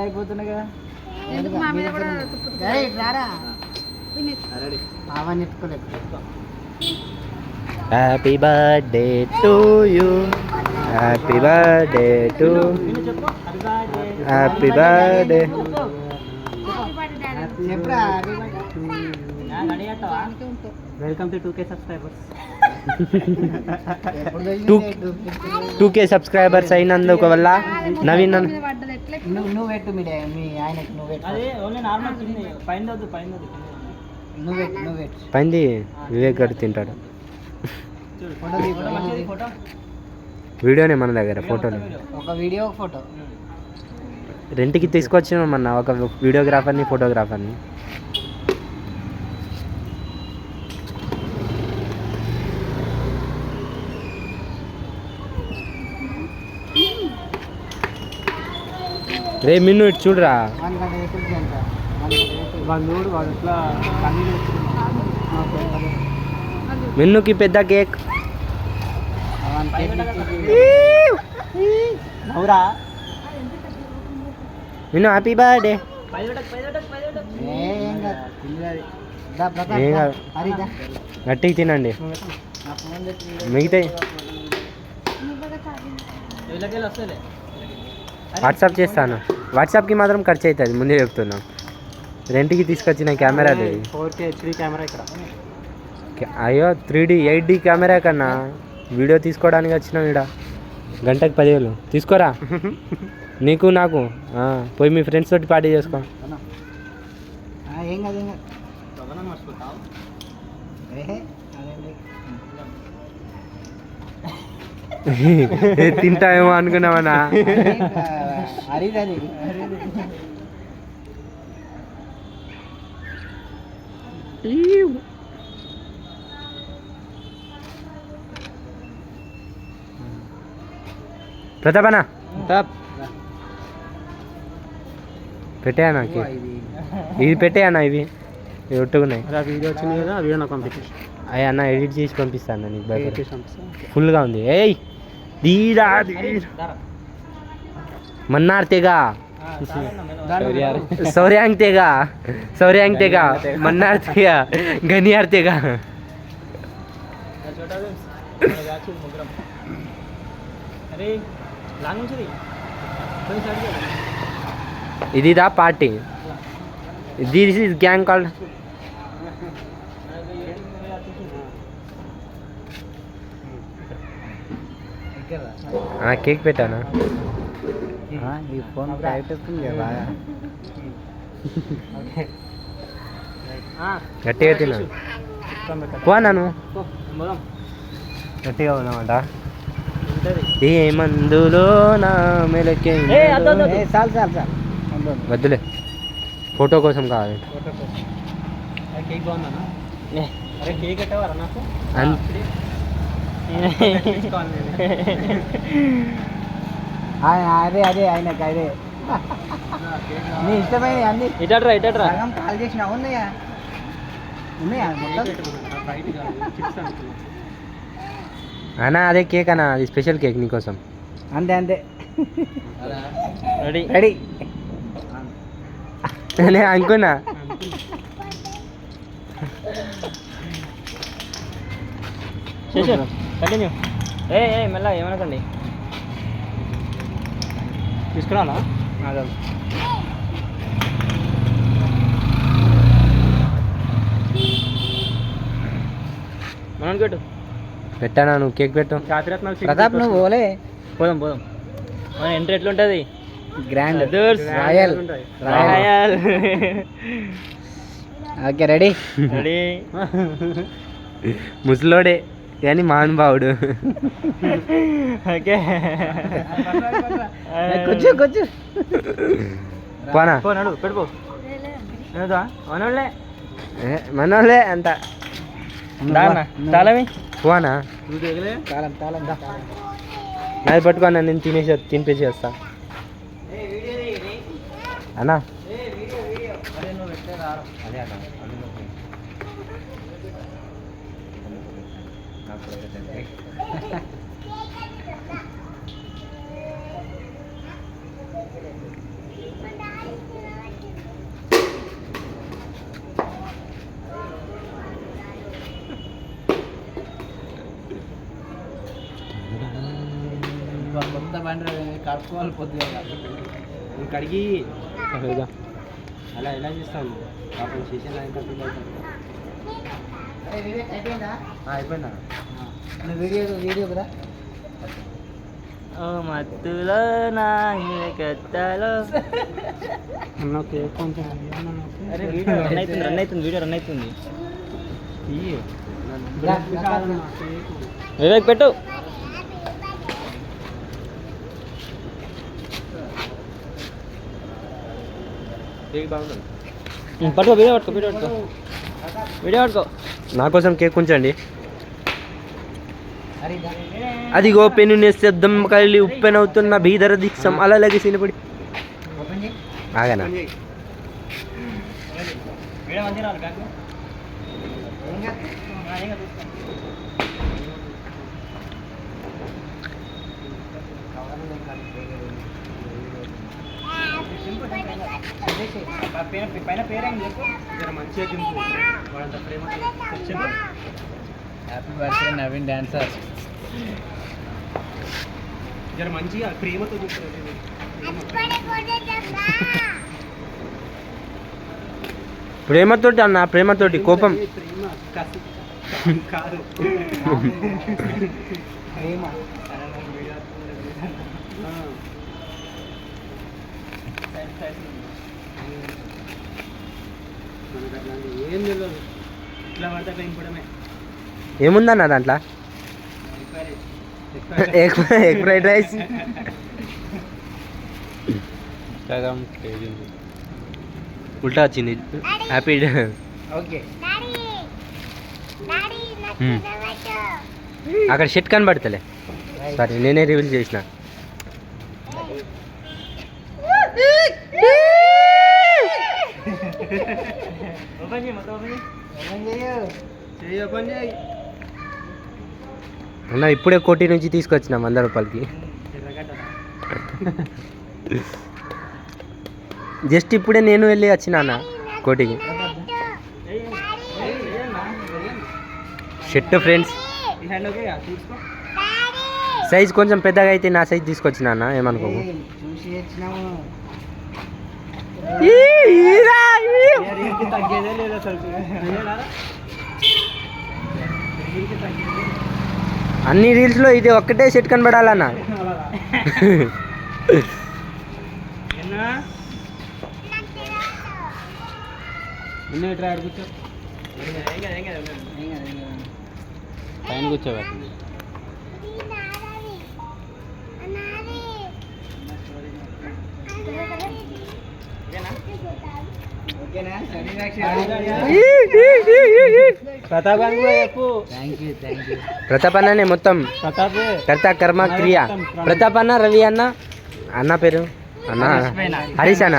అయిపోతున్నాయి కదా. Happy birthday to you, happy birthday to, happy birthday. Welcome to 2K subscribers. 2K subscribers అయినందుకు వల్ల నవీన్ నువ్వు పెట్టు మీ ఆయనకి నువ్వు పెట్టు. నువ్వు పెట్టు పైంది వివేక్ గడు తింటాడు. వీడియోనే మన దగ్గర, ఫోటోలు ఒక వీడియో ఒక ఫోటో రెంట్కి తీసుకొచ్చినామన్న ఒక వీడియోగ్రాఫర్ని ఫోటోగ్రాఫర్ని. రే మిన్ను ఇటు చూడరా. మిన్నుకి పెద్ద కేక్. మిన్ను హ్యాపీ బర్త్డే. గట్టిగా తినండి, మిగతా వాట్సాప్ చేస్తాను. వాట్సాప్కి మాత్రం ఖర్చు అవుతుంది, ముందే చెప్తున్నాం. రెంట్కి తీసుకొచ్చిన కెమెరా లేదు. 4K HD కెమెరా ఇక్కడ. అయ్యో 3D 8D కెమెరా కన్నా వీడియో తీసుకోవడానికి వచ్చినాం. ఇక్కడ గంటకు 10,000 తీసుకోరా. నీకు నాకు పోయి మీ ఫ్రెండ్స్ తోటి పార్టీ చేసుకో. ఏం కాదు తింటామేమో అనుకున్నామన్నా. ప్రతాపనా పెట్టాయనా, ఇది పెట్టాయన్నా, ఇవి ఒట్టుకున్నాయి. వీడియో వచ్చింది కదా, వీడియో నాకు పంపించేసి. అయ్యా అన్న ఎడిట్ చేసి పంపిస్తాను నీకు. బయట ఫుల్గా ఉంది. ఏయ్ దీరా మన్నార్ తెగ, సౌర్యాంగ్ తెగ, సౌర్యాంగ్ తెగ, మన్నార్ తెగ, గనియార్ తెగ. ఇదిదా party. This is gang called. Cake పెట్టానా? ఈ ఫోన్ ప్రైవేట్ వస్తుంది బాగా. గట్టిగా తిన్నా పోనాను. గట్టిగా ఉన్నామంట. ఏ మందులో నా మెలకే చాలు చాలు చాలు వద్దులే, ఫోటో కోసం కావాలి. కేక్ బాగుందన్నా? అరే కేక్ కట్టేవారా నాకు? అదే అదే ఆయనకి అదే నీ ఇష్టమైన అన్ని. ఇటట్రా ఇటట్రా కాల్ చేసిన ఉన్నాయా? ఉన్నాయా అన్నా? అదే కేక్ అన్నా, అది స్పెషల్ కేక్ నీకోసం. అంతే అంతే. రెడీ రెడీ నేను అనుకున్నా. కంటిన్యూ. మళ్ళీ ఏమనకండి, తీసుకురానా? మనం పెట్టు. పెట్టానా? నువ్వు కేక్ పెట్టు. ప్రతాప్ నువ్వు పోలే. పోదాం పోదాం. మన ఎంట్రీ ఎట్లుంటుంది? Grand royal royal. Okay ready ready. ముసలోడే కానీ మహానుభావుడు. ఓకే కూర్చో కూర్చో. పోనా పోనాడు పెట్టుకో. మనోళ్ళే మనోళ్ళే అంత తాళమి. పోనా తాళం తాళం. నాది పట్టుకోనా, నేను తినిపేసి వస్తా అన్నా. అదే అన్న కొత్త బండి కడుక్కోవాలి పొద్దుగా కడిగి అలా ఎలా చేస్తాను పాపం స్టేషన్ అయిపోయిందా వీడియో కదా ఓ మత్తులో నా కత్తాలో అరే వీడియో రన్ అవుతుంది వివేక్ పెట్టు పట్టుకో వీడియో పట్టుకో నా కోసం కేక్ ఉంచండి. అదిగో పెను నిశ్శబ్దం కలి ఉప్పెనవుతున్న భీదర దీక్షం అలలగి సినపడి ఆగనా పైన పేరేం మంచిగా హ్యాపీ బర్త్డే నవీన్ డాన్సర్ జర మంచిగా ప్రేమతో ప్రేమతోటి అన్న ప్రేమతోటి కోపం కాదు ప్రేమ ఏం తెలియదు ఇట్లా పడితే అట్లా ఇంపడమే. ఏముందన్న దాంట్లో ఎగ్ ఫ్రైడ్ రైస్ ఉల్టా వచ్చింది. హ్యాపీ ఓకే అక్కడ షెట్ కనబడతలే. సారీ నేనే రివీల్ చేసిన. అన్న ఇప్పుడే కోటి నుంచి తీసుకొచ్చినాం 100 రూపాయలకి. జస్ట్ ఇప్పుడే నేను వెళ్ళి వచ్చిన అన్న కోటికి. షర్ట్ ఫ్రెండ్స్ సైజ్ కొంచెం పెద్దగా అయితే నా సైజ్ తీసుకొచ్చిన అన్న, ఏమనుకోకు. చూసి వచ్చినాము తగ్గేదే లేదు అసలు. అన్ని రీల్స్లో ఇది ఒక్కటే షర్ట్ కనబడాలన్నా. పైన కూర్చోబెట్టి ప్రతాప్ అన్ననే మొత్తం కర్త కర్మ క్రియ. ప్రతాప్ అన్న, రవి అన్న, అన్న పేరు అన్న హరీష్ అన్న.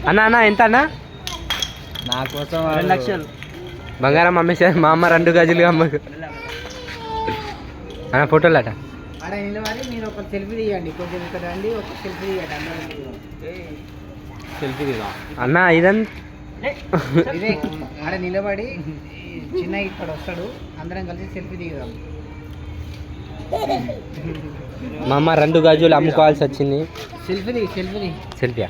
అన్న అన్న ఎంత అన్న? నా కోసం 2 లక్షలు బంగారం అమ్మేసారు మా అమ్మ 2 గజులు అమ్మకు. అన్న ఫోటోలు అట అక్కడ నిలబడి మీరు ఒక సెల్ఫీ తీయండి, కొంచెం ఇక్కడ రండి, ఒక సెల్ఫీ తీయండి అందరూ. సెల్ఫీ దిగా అన్న ఇదంతా ఇదే ఆడ నిలబడి చిన్న ఇక్కడ వస్తాడు, అందరం కలిసి సెల్ఫీ దిగుదాం. మా అమ్మ 2 గజులు అమ్ముకోవాల్సి వచ్చింది. సెల్ఫీ సెల్ఫీయా